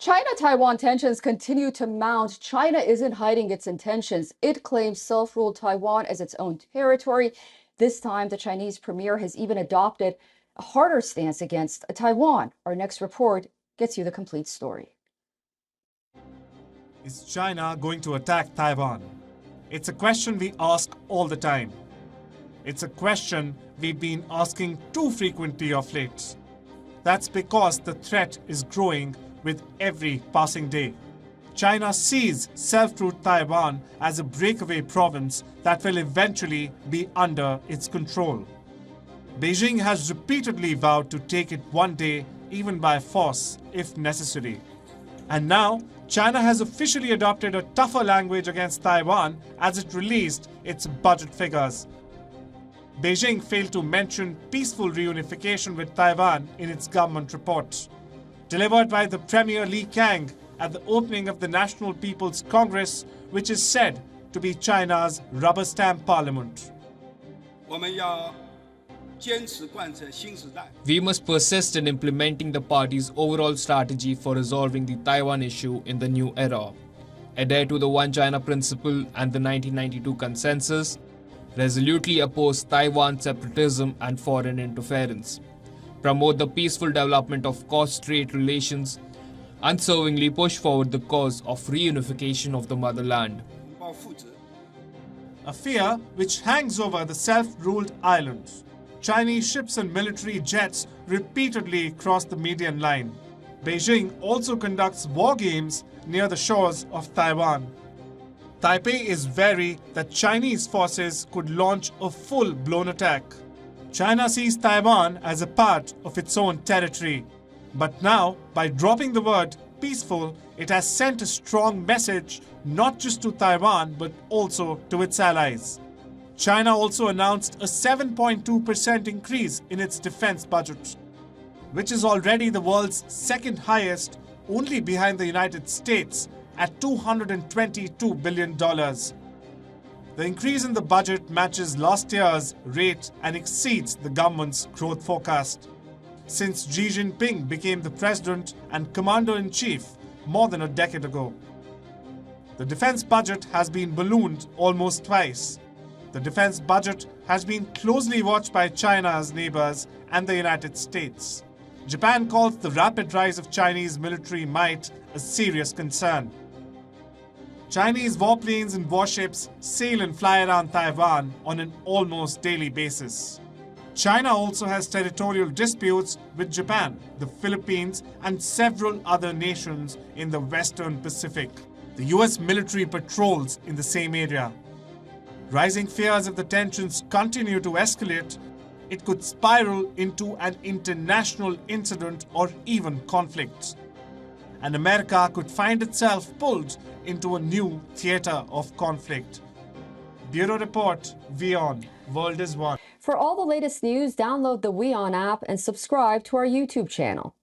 China-Taiwan tensions continue to mount. China isn't hiding its intentions. It claims self-ruled Taiwan as its own territory. This time, the Chinese premier has even adopted a harder stance against Taiwan. Our next report gets you the complete story. Is China going to attack Taiwan? It's a question we ask all the time. It's a question we've been asking too frequently of late. That's because the threat is growing with every passing day. China sees self-ruled Taiwan as a breakaway province that will eventually be under its control. Beijing has repeatedly vowed to take it one day, even by force, if necessary. And now, China has officially adopted a tougher language against Taiwan as it released its budget figures. Beijing failed to mention peaceful reunification with Taiwan in its government report. Delivered by the Premier Li Kang at the opening of the National People's Congress, which is said to be China's rubber stamp parliament. We must persist in implementing the party's overall strategy for resolving the Taiwan issue in the new era. Adhere to the One China principle and the 1992 consensus. Resolutely oppose Taiwan separatism and foreign interference. Promote the peaceful development of cross-strait relations. Unswervingly push forward the cause of reunification of the motherland. A fear which hangs over the self-ruled islands. Chinese ships and military jets repeatedly cross the median line. Beijing also conducts war games near the shores of Taiwan. Taipei is wary that Chinese forces could launch a full-blown attack. China sees Taiwan as a part of its own territory. But now, by dropping the word peaceful, it has sent a strong message not just to Taiwan but also to its allies. China also announced a 7.2% increase in its defense budget, which is already the world's second highest, only behind the United States at $222 billion. The increase in the budget matches last year's rate and exceeds the government's growth forecast. Since Xi Jinping became the president and commander-in-chief more than a decade ago, the defense budget has been ballooned almost twice. The defense budget has been closely watched by China's neighbors and the United States. Japan calls the rapid rise of Chinese military might a serious concern. Chinese warplanes and warships sail and fly around Taiwan on an almost daily basis. China also has territorial disputes with Japan, the Philippines, and several other nations in the Western Pacific. The US military patrols in the same area. Rising fears if the tensions continue to escalate, it could spiral into an international incident or even conflict. And America could find itself pulled into a new theater of conflict. Bureau Report, WION, World is One. For all the latest news, download the WION app and subscribe to our YouTube channel.